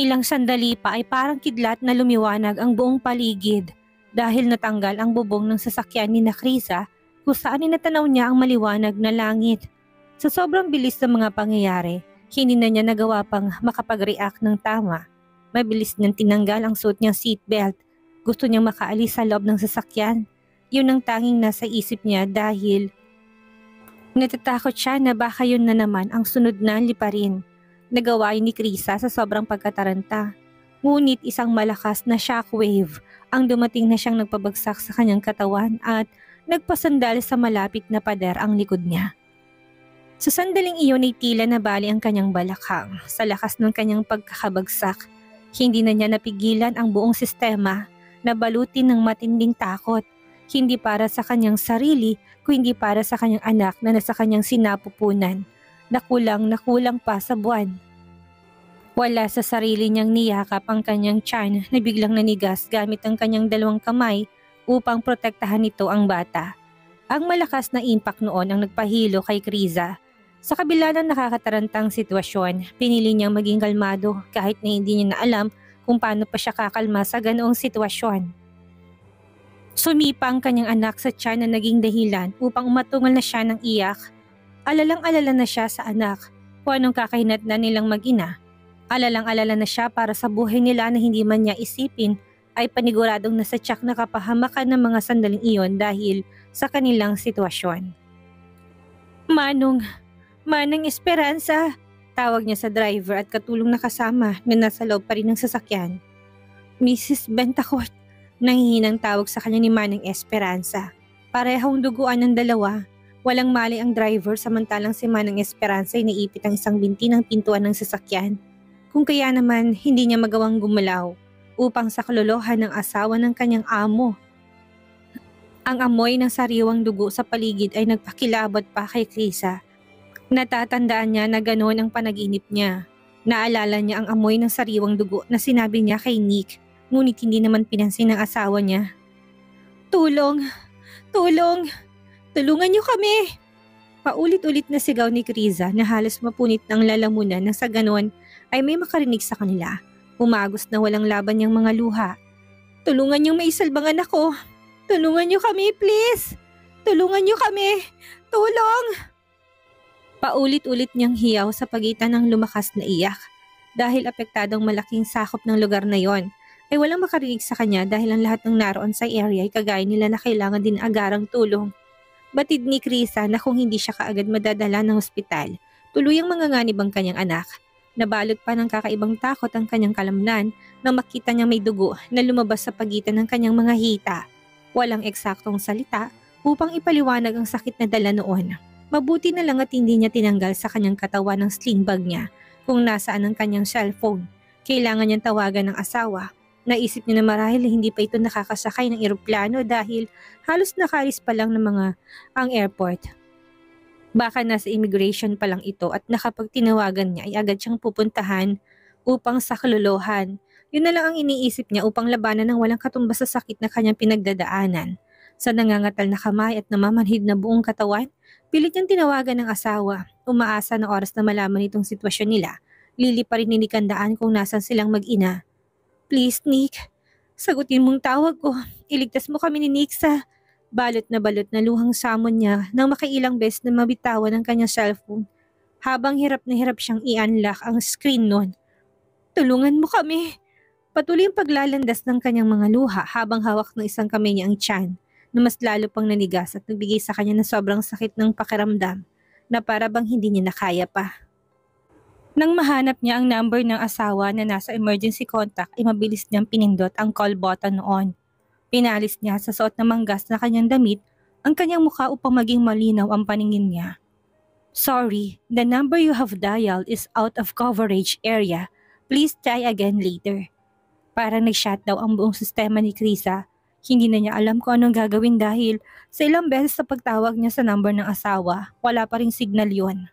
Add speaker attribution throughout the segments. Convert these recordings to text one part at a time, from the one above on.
Speaker 1: Ilang sandali pa ay parang kidlat na lumiwanag ang buong paligid dahil natanggal ang bubong ng sasakyan ni Krisa kung saan inatanaw niya ang maliwanag na langit. Sa sobrang bilis ng mga pangyayari, hindi na niya nagawa pang makapag-react ng tama. Mabilis niyang tinanggal ang suot niyang seatbelt. Gusto niyang makaalis sa loob ng sasakyan. Yun ang tanging nasa isip niya dahil natatakot siya na baka yun na naman ang sunod na liparin. Nagawa ni Krisa sa sobrang pagkataranta. Ngunit isang malakas na shockwave ang dumating na siyang nagpabagsak sa kanyang katawan at nagpasandal sa malapit na pader ang likod niya. Sa sandaling iyon ay tila nabali ang kanyang balakhang sa lakas ng kanyang pagkakabagsak. Hindi na niya napigilan ang buong sistema na balutin ng matinding takot. Hindi para sa kanyang sarili kundi para sa kanyang anak na nasa kanyang sinapupunan. Nakulang pa sa buwan. Wala sa sarili niyang niyakap ang kanyang tiyan na biglang nanigas gamit ang kanyang dalawang kamay upang protektahan nito ang bata. Ang malakas na impact noon ang nagpahilo kay Krisa. Sa kabila ng nakakatarantang sitwasyon, pinili niyang maging kalmado kahit na hindi niya na alam kung paano pa siya kakalma sa ganoong sitwasyon. Sumipa ang kanyang anak sa tiyan na naging dahilan upang umatungal na siya ng iyak. Alalang-alala na siya sa anak kung anong kakahinatnan nilang mag-ina. Alalang-alala na siya para sa buhay nila na hindi man niya isipin ay paniguradong nasa tiyak na kapahamakan ng mga sandaling iyon dahil sa kanilang sitwasyon. Manang Esperanza, tawag niya sa driver at katulong na kasama na nasa loob pa rin ng sasakyan. Mrs. Bentacourt, nanghihinang tawag sa kanya ni Manang Esperanza. Parehong duguan ng dalawa. Walang mali ang driver samantalang si Manang Esperanza ay naipit ang isang binti ng pintuan ng sasakyan. Kung kaya naman hindi niya magawang gumalaw upang sa kaluluhan ng asawa ng kanyang amo. Ang amoy ng sariwang dugo sa paligid ay nagpakilabot pa kay Krisa. Natatandaan niya na ganoon ang panaginip niya. Naalala niya ang amoy ng sariwang dugo na sinabi niya kay Nick, ngunit hindi naman pinansin ng asawa niya. Tulong! Tulong! Tulungan niyo kami! Paulit-ulit na sigaw ni Krisa na halos mapunit ng lalamunan na sa ganoon ay may makarinig sa kanila. Umagos na walang laban niyang mga luha. Tulungan niyo maisalbang anak ko! Tulungan niyo kami, please! Tulungan niyo kami! Tulong! Paulit-ulit niyang hiyaw sa pagitan ng lumakas na iyak. Dahil apektadong malaking sakop ng lugar na yon, ay walang makarinig sa kanya dahil ang lahat ng naroon sa area ay kagaya nila na kailangan din agarang tulong. Batid ni Krisa na kung hindi siya kaagad madadala ng ospital, tuluyang manganganib ang kanyang anak. Nabalot pa ng kakaibang takot ang kanyang kalamnan nang makita niyang may dugo na lumabas sa pagitan ng kanyang mga hita. Walang eksaktong salita upang ipaliwanag ang sakit na dala noon. Mabuti na lang at hindi niya tinanggal sa kanyang katawan ng sling bag niya kung nasaan ang kanyang cellphone. Kailangan niyang tawagan ng asawa. Naisip niya na marahil hindi pa ito nakakasakay ng eroplano dahil halos nakalis pa lang ng mga ang airport. Baka nasa immigration pa lang ito at nakapag tinawagan niya ay agad siyang pupuntahan upang sa kaluluhan. Yun na lang ang iniisip niya upang labanan ng walang katumbas sa sakit na kanyang pinagdadaanan. Sa nangangatal na kamay at namamanhid na buong katawan, pilit niyang tinawagan ng asawa. Umaasa na oras na malaman itong sitwasyon nila. Lili pa rin ni Nick ang daan kung nasan silang mag-ina. Please, Nick, sagutin mong tawag ko. Iligtas mo kami ni Nick sa... Balot na luhang samon niya nang makailang beses na mabitawan ang kanyang cellphone. Habang hirap na hirap siyang i-unlock ang screen nun. Tulungan mo kami. Patuloy ang paglalandas ng kanyang mga luha habang hawak ng isang kamay niya ang tiyan na mas lalo pang nanigas at nagbigay sa kanya ng sobrang sakit ng pakiramdam na para bang hindi niya nakaya pa. Nang mahanap niya ang number ng asawa na nasa emergency contact ay mabilis niyang pinindot ang call button noon. Pinalis niya sa suot na manggas na kanyang damit ang kanyang mukha upang maging malinaw ang paningin niya. Sorry, the number you have dialed is out of coverage area. Please try again later. Parang nag-shutdown ang buong sistema ni Krisa. Hindi na niya alam kung anong gagawin dahil sa ilang beses sa pagtawag niya sa number ng asawa, wala pa ring signal yon.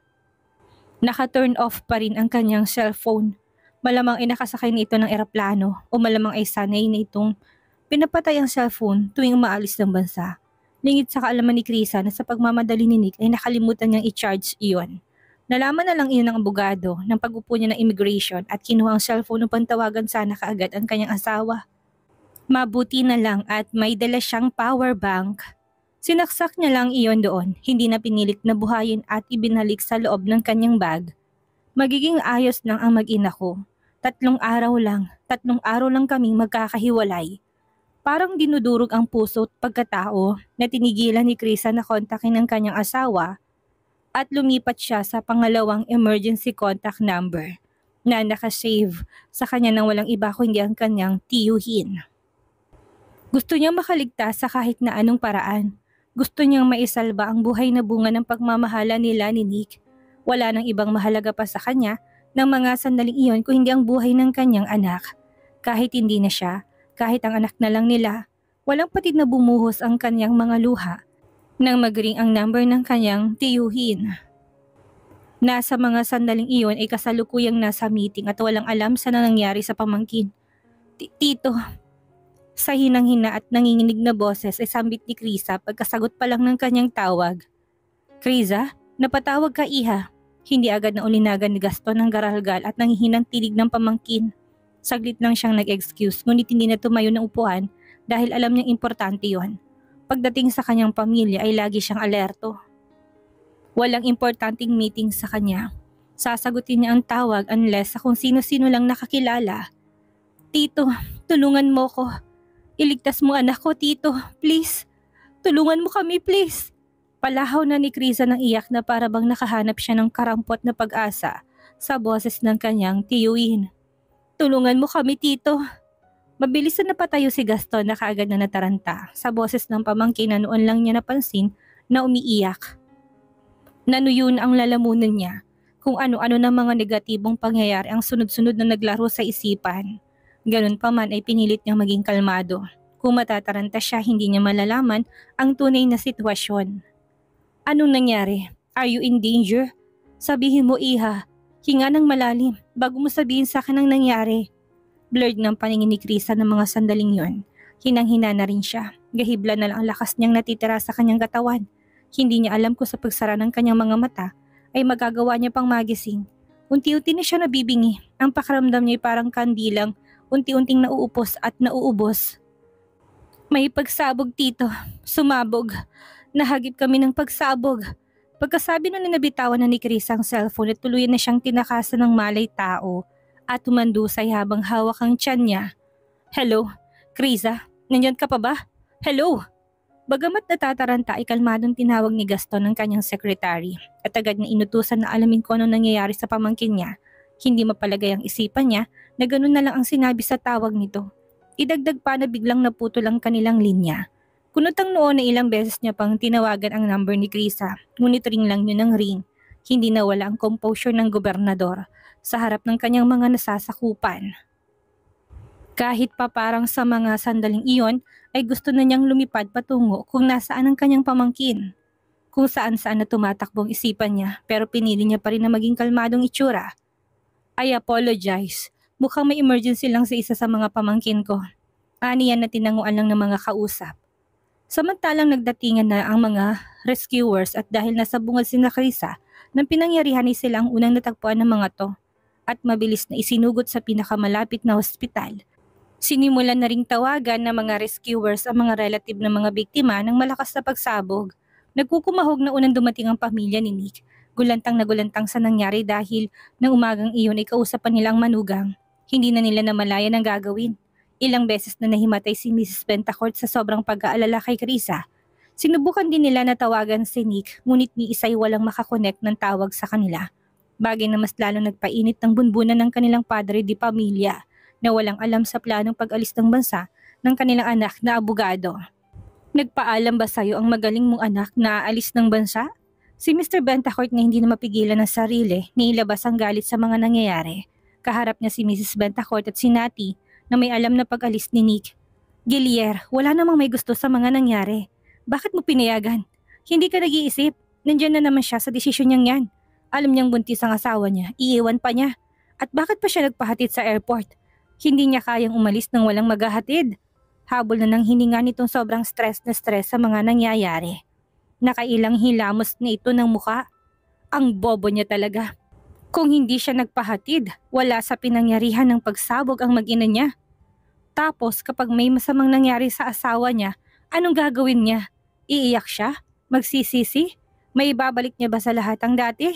Speaker 1: Naka-turn off pa rin ang kanyang cellphone. Malamang ay nakasakay na ito ng eroplano o malamang ay sanay na itong pinapatay ang cellphone tuwing umaalis ng bansa. Lingid sa kaalaman ni Krisa na sa pagmamadali ni Nick ay nakalimutan niyang i-charge iyon. Nalaman na lang iyon ng abogado ng pag-upo niya ng immigration at kinuha ang cellphone upang tawagan sana kaagad ang kanyang asawa. Mabuti na lang at may dala siyang power bank. Sinaksak niya lang iyon doon, hindi na pinilit na buhayin at ibinalik sa loob ng kanyang bag. Magiging ayos lang ang mag-ina ko. 3 araw lang kaming magkakahiwalay. Parang dinudurog ang puso at pagkatao na tinigilan ni Krisa na kontakin ang kanyang asawa at lumipat siya sa pangalawang emergency contact number na nakasave sa kanya nang walang iba kundi ang kanyang tiyuhin. Gusto niyang makaligtas sa kahit na anong paraan. Gusto niyang maisalba ang buhay na bunga ng pagmamahala nila ni Nick. Wala nang ibang mahalaga pa sa kanya ng mga sandaling iyon kung hindi ang buhay ng kanyang anak. Kahit hindi na siya, kahit ang anak na lang nila, walang patid na bumuhos ang kanyang mga luha nang magring ang number ng kanyang tiyuhin. Nasa mga sandaling iyon ay kasalukuyang nasa meeting at walang alam sa nangyari sa pamangkin. Tito, sa hinang-hina at nanginginig na boses ay sambit ni Krisa pagkasagot pa lang ng kanyang tawag. Krisa, napatawag ka iha. Hindi agad na ulinagan ni Gaston ng garalgal at nangihinang tinig ng pamangkin. Saglit lang siyang nag-excuse ngunit hindi na tumayo ng upuan dahil alam niyang importante yon. Pagdating sa kanyang pamilya ay lagi siyang alerto. Walang importanteng meeting sa kanya. Sasagutin niya ang tawag unless sa kung sino-sino lang nakakilala. Tito, tulungan mo ko. Iligtas mo anak ko, Tito. Please. Tulungan mo kami, please. Palahaw na ni Krisa ng iyak na para bang nakahanap siya ng karampot na pag-asa sa boses ng kanyang tiyuin. Tulungan mo kami, Tito. Mabilis na napatayo si Gaston na kaagad na nataranta sa boses ng pamangkin na noon lang niya napansin na umiiyak. Nanuyo na ang lalamunan niya kung ano-ano ng mga negatibong pangyayari ang sunod-sunod na naglaro sa isipan. Ganun pa man ay pinilit niyang maging kalmado. Kung matataranta siya, hindi niya malalaman ang tunay na sitwasyon. Anong nangyari? Are you in danger? Sabihin mo, iha. Hinga ng malalim bago mo sabihin sa akin ang nangyari. Blurred ng paningin ni Krisa ng mga sandaling yon. Hinang-hina na rin siya. Gahibla na lang ang lakas niyang natitira sa kanyang katawan. Hindi niya alam kung sa pagsara ng kanyang mga mata ay magagawa niya pang magising. Unti-unti na siya nabibingi. Ang pakiramdam niya ay parang kandilang unti-unting nauupos at nauubos. May pagsabog, Tito. Sumabog. Nahagip kami ng pagsabog. Pagkasabi na nabitawan na ni Krisa ang cellphone at tuluyan na siyang tinakasan ng malay tao at tumandusay habang hawak ang tiyan niya. Hello? Krisa? Nandyan ka pa ba? Hello? Bagamat natataranta ay kalmadong tinawag ni Gaston ng kanyang secretary at agad na inutusan na alamin kung ano nangyayari sa pamangkin niya. Hindi mapalagay ang isipan niya na ganun na lang ang sinabi sa tawag nito. Idagdag pa na biglang naputol ang kanilang linya. Kunutang noon na ilang beses niya pang tinawagan ang number ni Krisa, ngunit ring lang yun ang ring. Hindi nawala ang composure ng gobernador sa harap ng kanyang mga nasasakupan. Kahit pa parang sa mga sandaling iyon ay gusto na niyang lumipad patungo kung nasaan ang kanyang pamangkin. Kung saan-saan na tumatakbong isipan niya pero pinili niya pa rin na maging kalmadong itsura. I apologize. Mukhang may emergency lang sa isa sa mga pamangkin ko. Aniyan na tinanguan lang ng mga kausap. Samantalang nagdatingan na ang mga rescuers at dahil nasa bungad si Krisa, nang pinangyarihan ay sila ang unang natagpuan ng mga to at mabilis na isinugot sa pinakamalapit na ospital. Sinimulan na ring tawagan ng mga rescuers ang mga relative ng mga biktima ng malakas na pagsabog. Nagkukumahog na unang dumating ang pamilya ni Nick. Gulantang na gulantang sa nangyari dahil nang umagang iyon ay kausapan nila ang manugang. Hindi na nila namalayan ang gagawin. Ilang beses na nahimatay si Mrs. Bentacourt sa sobrang pag-aalala kay Krisa. Sinubukan din nila na tawagan si Nick ngunit ni isa'y walang makakonect ng tawag sa kanila. Bagay na mas lalo nagpainit ng bunbunan ng kanilang padre di pamilya na walang alam sa planong pag-alis ng bansa ng kanilang anak na abogado. Nagpaalam ba sa'yo ang magaling mong anak na aalis ng bansa? Si Mr. Bentacourt na hindi na mapigilan ng sarili, nilabas ang galit sa mga nangyayari. Kaharap niya si Mrs. Bentacourt at si Natty na may alam na pag-alis ni Nick. Gilier, wala namang may gusto sa mga nangyari. Bakit mo pinayagan? Hindi ka nag-iisip. Nandiyan na naman siya sa desisyon niyang yan. Alam niyang buntis ang asawa niya, iiwan pa niya. At bakit pa siya nagpahatid sa airport? Hindi niya kayang umalis nang walang maghahatid. Habol na ng hininga nitong sobrang stress na stress sa mga nangyayari. Nakailang hilamos na ito ng muka. Ang bobo niya talaga. Kung hindi siya nagpahatid, wala sa pinangyarihan ng pagsabog ang mag-ina niya. Tapos kapag may masamang nangyari sa asawa niya, anong gagawin niya? Iiyak siya? Magsisisi? May ibabalik niya ba sa lahat ang dati?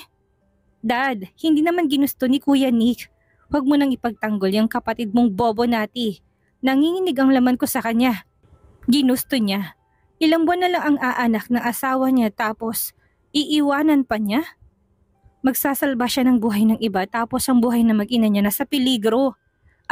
Speaker 1: Dad, hindi naman ginusto ni Kuya Nick. Huwag mo nang ipagtanggol yung kapatid mong bobo nati. Nanginginig ang laman ko sa kanya. Ginusto niya. Ilang buwan na lang ang aanak ng asawa niya tapos iiwanan pa niya? Magsasalba siya ng buhay ng iba tapos ang buhay na mag-ina niya nasa peligro.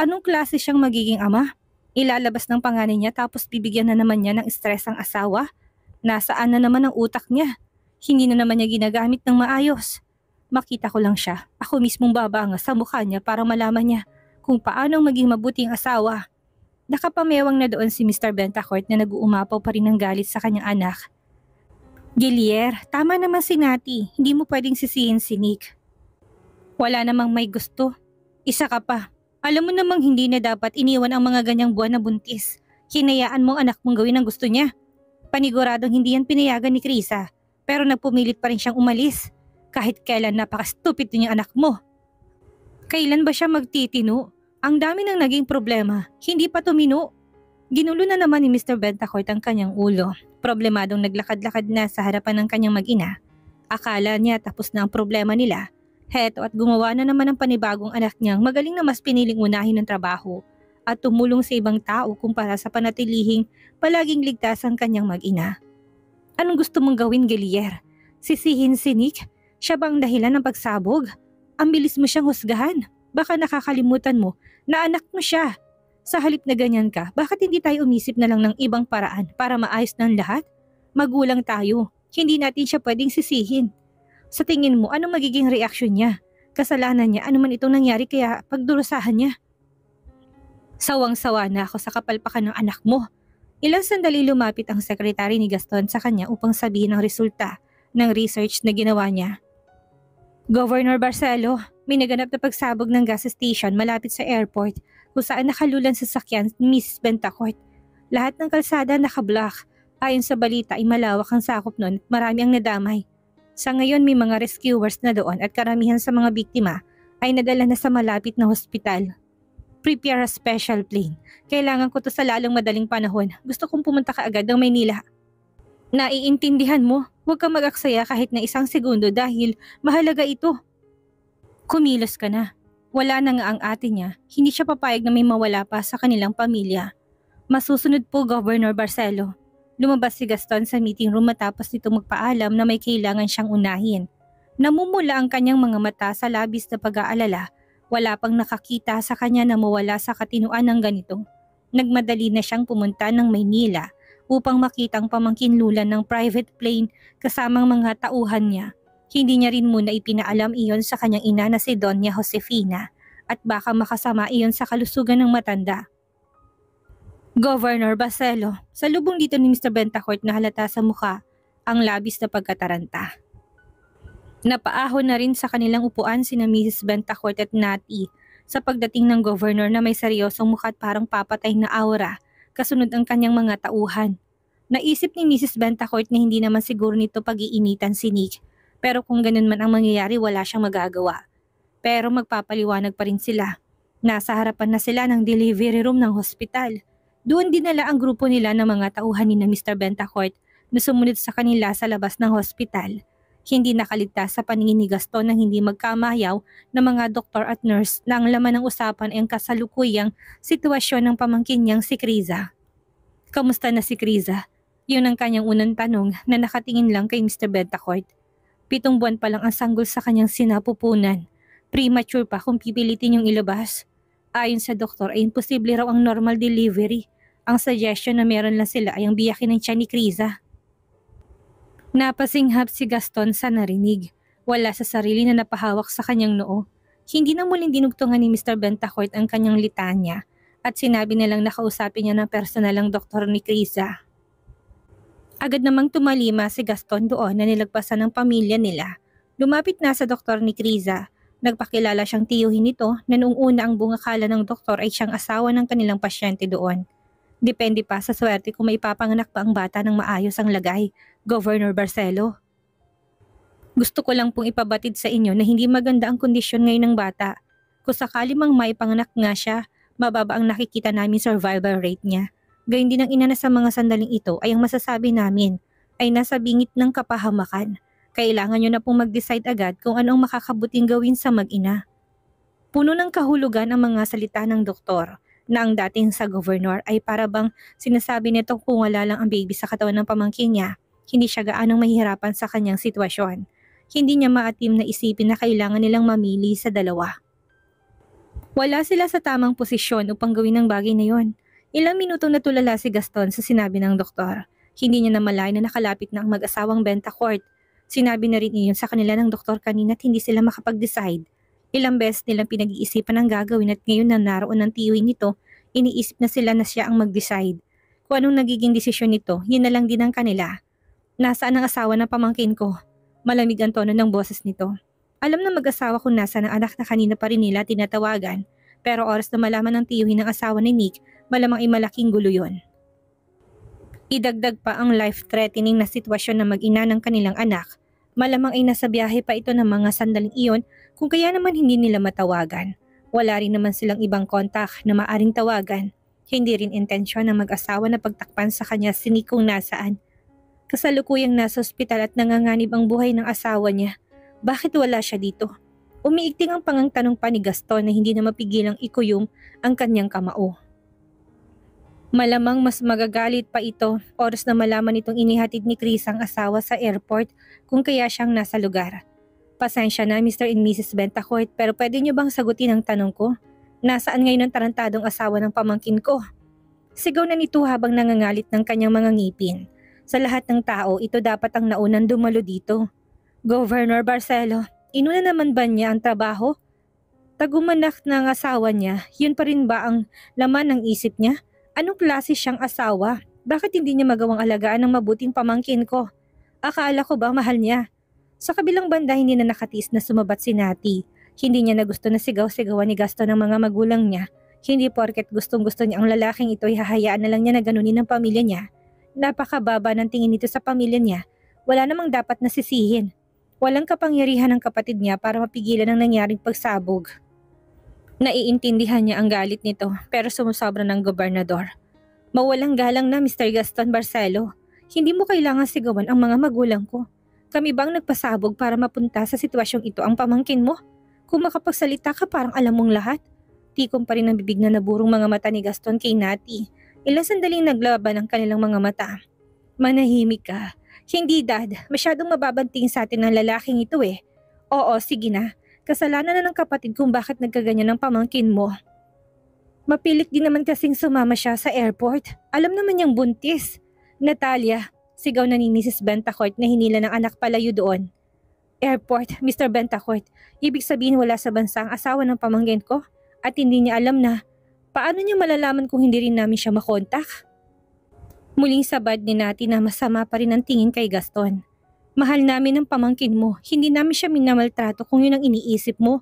Speaker 1: Anong klase siyang magiging ama? Ilalabas ng panganay niya tapos bibigyan na naman niya ng stress ang asawa? Nasaan na naman ang utak niya? Hindi na naman niya ginagamit ng maayos. Makita ko lang siya, ako mismong babanga sa mukha niya para malaman niya kung paano maging mabuting asawa. Nakapamewang na doon si Mr. Bentacourt na nag-uumapaw pa rin ng galit sa kanyang anak. Gilier, tama naman si Nati, hindi mo pwedeng sisihin si Nick. Wala namang may gusto. Isa ka pa. Alam mo namang hindi na dapat iniwan ang mga ganyang buwan na buntis. Hinayaan mo ang anak mong gawin ang gusto niya. Paniguradong hindi yan pinayagan ni Krisa, pero nagpumilit pa rin siyang umalis. Kahit kailan napaka-stupid din yung anak mo. Kailan ba siya magtitino? Ang dami nang naging problema, hindi pa tumino. Ginulo na naman ni Mr. Bentacourt ang kanyang ulo. Problemadong naglakad-lakad na sa harapan ng kanyang mag-ina. Akala niya tapos na ang problema nila. Heto at gumawa na naman ng panibagong anak niyang magaling na mas piniling unahin ng trabaho at tumulong sa ibang tao kumpara sa panatilihing palaging ligtas ang kanyang mag-ina. Anong gusto mong gawin, Gilier? Sisihin si Nick? Siya bang dahilan ng pagsabog? Ang bilis mo siyang husgahan. Baka nakakalimutan mo na anak mo siya. Sa halip na ganyan ka, bakit hindi tayo umisip na lang ng ibang paraan para maayos ng lahat? Magulang tayo. Hindi natin siya pwedeng sisihin. Sa tingin mo, anong magiging reaksyon niya? Kasalanan niya, ano man itong nangyari kaya pagdurusahan niya? Sawang-sawa na ako sa kapalpakan ng anak mo. Ilang sandali lumapit ang sekretary ni Gaston sa kanya upang sabihin ang resulta ng research na ginawa niya. Governor Barcelo, may naganap na pagsabog ng gas station malapit sa airport kung saan nakalulan sa sakyan ni Mrs. Bentacourt. Lahat ng kalsada nakablock. Ayon sa balita ay malawak ang sakop nun at marami ang nadamay. Sa ngayon may mga rescuers na doon at karamihan sa mga biktima ay nadala na sa malapit na hospital. Prepare a special plane. Kailangan ko to sa lalong madaling panahon. Gusto kong pumunta kaagad ng Maynila. Naiintindihan mo, huwag kang mag-aksaya kahit na isang segundo dahil mahalaga ito. Kumilos ka na. Wala na nga ang ate niya, hindi siya papayag na may mawala pa sa kanilang pamilya. Masusunod po, Governor Barcelo. Lumabas si Gaston sa meeting room matapos nito magpaalam na may kailangan siyang unahin. Namumula ang kanyang mga mata sa labis na pag-aalala. Wala pang nakakita sa kanya na mawala sa katinuan ng ganito. Nagmadali na siyang pumunta ng Maynila upang makita ang pamangkinlulan ng private plane kasamang mga tauhan niya. Hindi niya rin muna ipinaalam iyon sa kanyang ina na si Doña Josefina at baka makasama iyon sa kalusugan ng matanda. Governor Barcelo, sa lubong dito ni Mr. Bentacourt na halata sa mukha ang labis na pagkataranta. Napaahon na rin sa kanilang upuan sina Mrs. Bentacourt at Nati sa pagdating ng governor na may seryosong mukha at parang papatay na aura kasunod ang kanyang mga tauhan. Naisip ni Mrs. Bentacourt na hindi naman siguro nito pag-iinitan si Nick. Pero kung ganun man ang mangyayari, wala siyang magagawa. Pero magpapaliwanag pa rin sila. Nasa harapan na sila ng delivery room ng hospital. Doon dinala ang grupo nila ng mga tauhan ni Mr. Bentacourt na sumunod sa kanila sa labas ng hospital. Hindi nakaligtas sa paningin ni Gaston ng hindi magkamayaw ng mga doktor at nurse na ang laman ng usapan ay ang kasalukuyang sitwasyon ng pamangkin niyang si Krisa. Kamusta na si Krisa? Yun ang kanyang unang tanong na nakatingin lang kay Mr. Bentacourt. 7 buwan pa lang ang sanggol sa kanyang sinapupunan. Premature pa kung pipilitin yung ilabas. Ayon sa doktor ay imposible raw ang normal delivery. Ang suggestion na meron lang sila ay ang biyakin ng tiyan ni Krisa. Napasinghap si Gaston sa narinig. Wala sa sarili na napahawak sa kanyang noo. Hindi na muling dinugtungan ni Mr. Bentacourt ang kanyang litanya at sinabi nilang nakausapin niya ng personalang doktor ni Krisa. Agad namang tumalima si Gaston doon na nilagpasan ng pamilya nila. Lumapit na sa doktor ni Krisa. Nagpakilala siyang tiyuhin nito na noong una ang bungakala ng doktor ay siyang asawa ng kanilang pasyente doon. Depende pa sa swerte kung may ipapanganak pa ang bata ng maayos ang lagay, Governor Barcelo. Gusto ko lang pong ipabatid sa inyo na hindi maganda ang kondisyon ngayon ng bata. Kung sakali mang may panganak nga siya, mababa ang nakikita namin survival rate niya. Gayun din ang ina na sa mga sandaling ito ay ang masasabi namin ay nasa bingit ng kapahamakan. Kailangan nyo na pong mag-decide agad kung ano ang makakabuting gawin sa mag-ina. Puno ng kahulugan ang mga salita ng doktor na ang dating sa gobernador ay para bang sinasabi nito kung wala lang ang baby sa katawan ng pamangkin niya, hindi siya gaanong mahihirapan sa kanyang sitwasyon. Hindi niya maatim na isipin na kailangan nilang mamili sa dalawa. Wala sila sa tamang posisyon upang gawin ang bagay na yon. Ilang minutong natulala si Gaston sa sinabi ng doktor. Hindi niya namalayan na nakalapit na ang mag-asawang Bentacourt. Sinabi na rin iyon sa kanila ng doktor kanina at hindi sila makapag-decide. Ilang beses nilang pinag-iisipan ang gagawin at ngayon na naroon ng tiyuhin nito, iniisip na sila na siya ang mag-decide. Kung anong nagiging desisyon nito, yun na lang din ang kanila. Nasaan ang asawa ng pamangkin ko? Malamig ang tono ng boses nito. Alam na mag-asawa kung nasa ng anak na kanina pa rin nila tinatawagan, pero oras na malaman ng tiyuhin ng asawa ni Nick, malamang ay malaking gulo yon. Idagdag pa ang life-threatening na sitwasyon ng mag-ina ng kanilang anak. Malamang ay nasa biyahe pa ito ng mga sandaling iyon kung kaya naman hindi nila matawagan. Wala rin naman silang ibang kontak na maaring tawagan. Hindi rin intensyon ng mag-asawa na pagtakpan sa kanya si Nick kung nasaan. Kasalukuyang nasa ospital at nanganganib ang buhay ng asawa niya. Bakit wala siya dito? Umiigting ang pangangtanong pa ni Gaston na hindi na mapigilang ikuyom ang kanyang kamao. Malamang mas magagalit pa ito oras na malaman itong inihatid ni Chris ang asawa sa airport kung kaya siyang nasa lugar. Pasensya na Mr. and Mrs. Bentacourt pero pwede niyo bang sagutin ang tanong ko? Nasaan ngayon ang tarantadong asawa ng pamangkin ko? Sigaw na nito habang nangangalit ng kanyang mga ngipin. Sa lahat ng tao, ito dapat ang naunang dumalo dito. Governor Barcelo, inuna naman ba niya ang trabaho? Tagumanak ng asawa niya, yun pa rin ba ang laman ng isip niya? Anong klase siyang asawa? Bakit hindi niya magawang alagaan ng mabuting pamangkin ko? Akala ko ba mahal niya? Sa kabilang banda hindi na nakatiis na sumabat si Nati. Hindi niya na gusto na sigaw-sigawan ni Gaston ng mga magulang niya. Hindi porket gustong-gusto niya ang lalaking ito ay hahayaan na lang niya na ganunin ang pamilya niya. Napakababa ng tingin nito sa pamilya niya. Wala namang dapat nasisihin. Walang kapangyarihan ng kapatid niya para mapigilan ang nangyaring pagsabog. Naiintindihan niya ang galit nito pero sumusobra ng gobernador. Mawalang galang na Mr. Gaston Barcelo. Hindi mo kailangan sigawan ang mga magulang ko. Kami bang nagpasabog para mapunta sa sitwasyong ito ang pamangkin mo? Kung makapagsalita ka parang alam mong lahat. Tikom pa rin ang bibig na naburong mga mata ni Gaston kay Nati. Ilang sandaling naglaban ang kanilang mga mata. Manahimik ka. Hindi dad, masyadong mababanting sa atin ng lalaking ito eh. Oo, sige na. Kasalanan na ng kapatid kung bakit nagkaganyan ng pamangkin mo. Mapilit din naman kasing sumama siya sa airport. Alam naman niyang buntis. Natalia, sigaw na ni Mrs. Bentacourt na hinila ng anak palayo doon. Airport, Mr. Bentacourt. Ibig sabihin wala sa bansa ang asawa ng pamangkin ko at hindi niya alam na paano niya malalaman kung hindi rin namin siya makontak? Muling sabad ni Nati na masama pa rin ang tingin kay Gaston. Mahal namin ang pamangkin mo, hindi namin siya minamaltrato kung yun ang iniisip mo.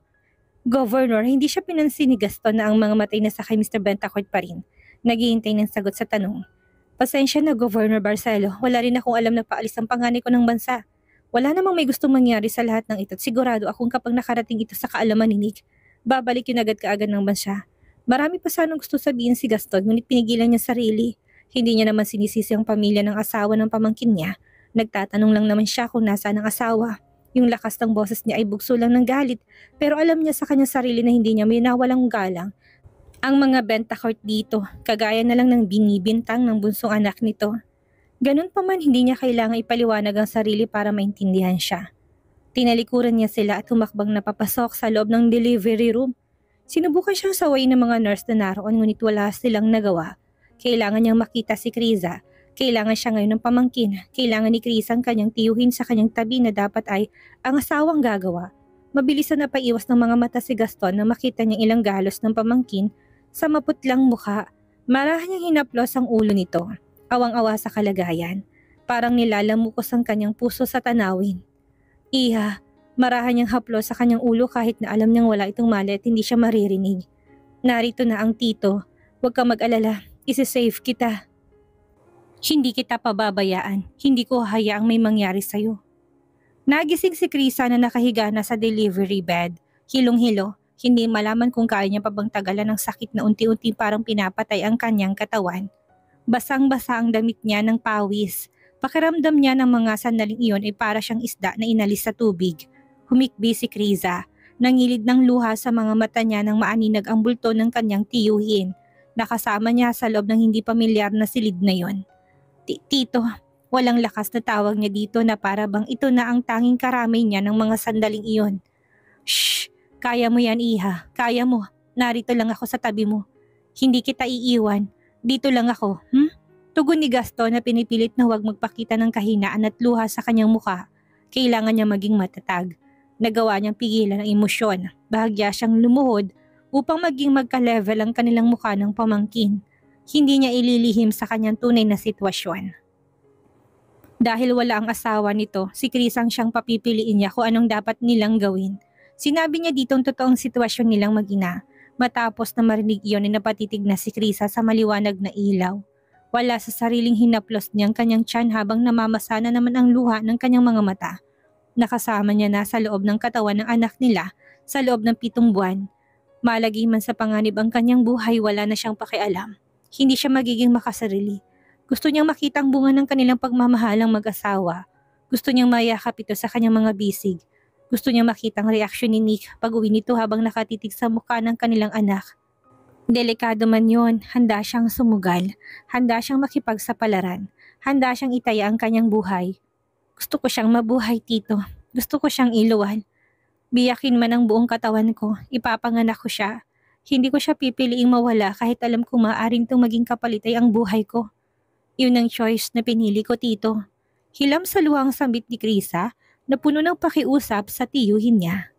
Speaker 1: Governor, hindi siya pinansin ni Gaston na ang mga matay na sa kay Mr. Bentacourt pa rin. Naghihintay ng sagot sa tanong. Pasensya na Governor Barcelo, wala rin akong alam na paalis ang panganay ko ng bansa. Wala namang may gustong mangyari sa lahat ng ito at sigurado akong kapag nakarating ito sa kaalaman ni Nick, babalik yun agad kaagad ng bansa. Marami pa sanang gusto sabihin si Gaston ngunit pinigilan niya sarili. Hindi niya naman sinisisi ang pamilya ng asawa ng pamangkin niya. Nagtatanong lang naman siya kung nasaan ang asawa. Yung lakas ng boses niya ay bugso lang ng galit pero alam niya sa kanyang sarili na hindi niya minawalang galang. Ang mga Bentacourt dito, kagaya na lang ng binibintang ng bunsong anak nito. Ganun pa man hindi niya kailangan ipaliwanag ang sarili para maintindihan siya. Tinalikuran niya sila at humakbang na papasok sa loob ng delivery room. Sinubukan siyang sawayin ng mga nurse na naroon ngunit wala silang nagawa. Kailangan niyang makita si Criza. Kailangan siya ngayon ng pamangkin. Kailangan ni Criza ang kanyang tiyuhin sa kanyang tabi na dapat ay ang asawang gagawa. Mabilis na napaiwas ng mga mata si Gaston na makita niyang ilang galos ng pamangkin sa maputlang mukha. Marahan niyang hinaplos ang ulo nito. Awang-awa sa kalagayan. Parang nilalamukos ang kanyang puso sa tanawin. Iha, marahan niyang haplos sa kanyang ulo kahit na alam niyang wala itong mali at hindi siya maririnig. Narito na ang tito. Huwag ka mag-alala. Isi-save kita. Hindi kita pababayaan. Hindi ko hayaang may mangyari sa'yo. Nagising si Krisa na nakahiga na sa delivery bed. Hilong-hilo, hindi malaman kung kaya niya pa bang tagalan ng sakit na unti-unti parang pinapatay ang kanyang katawan. Basang-basa ang damit niya ng pawis. Pakiramdam niya ng mga sandaling iyon ay para siyang isda na inalis sa tubig. Humikbi si Krisa. Nangilid ng luha sa mga mata niya nang maaninag ang bulto ng kanyang tiyuhin. Nakasama niya sa loob ng hindi pamilyar na silid na yon. Tito, walang lakas na tawag niya dito na para bang ito na ang tanging karamay niya ng mga sandaling iyon. Shh! Kaya mo yan, Iha. Kaya mo. Narito lang ako sa tabi mo. Hindi kita iiwan. Dito lang ako, Tugon ni Gaston na pinipilit na huwag magpakita ng kahinaan at luha sa kanyang muka. Kailangan niya maging matatag. Nagawa niyang pigilan ang emosyon. Bahagya siyang lumuhod upang maging magka-level ang kanilang muka ng pamangkin. Hindi niya ililihim sa kanyang tunay na sitwasyon. Dahil wala ang asawa nito, si Chris ang siyang papipiliin niya kung anong dapat nilang gawin. Sinabi niya dito ang totoong sitwasyon nilang mag-ina. Matapos na marinig iyon ay napatitig na si Krisa sa maliwanag na ilaw. Wala sa sariling hinaplos niyang kanyang tiyan habang namamasana naman ang luha ng kanyang mga mata. Nakasama niya na sa loob ng katawan ng anak nila sa loob ng 7 buwan. Malagi man sa panganib ang kanyang buhay, wala na siyang pakialam. Hindi siya magiging makasarili. Gusto niyang makita ang bunga ng kanilang pagmamahalang mag-asawa. Gusto niyang mayakap ito sa kanyang mga bisig. Gusto niya makita ang reaksyon ni Nick pag uwi nito habang nakatitig sa mukha ng kanilang anak. Delikado man yon, handa siyang sumugal, handa siyang makipagsapalaran, handa siyang itaya ang kanyang buhay. Gusto ko siyang mabuhay, Tito. Gusto ko siyang iluwan. Biyakin man ang buong katawan ko, ipapanganak ko siya. Hindi ko siya pipiliing mawala kahit alam kong maaaring itong maging kapalit ay ang buhay ko. Yun ang choice na pinili ko, Tito. Hilam sa luhang sambit ni Krisa na puno ng pakiusap sa tiyuhin niya.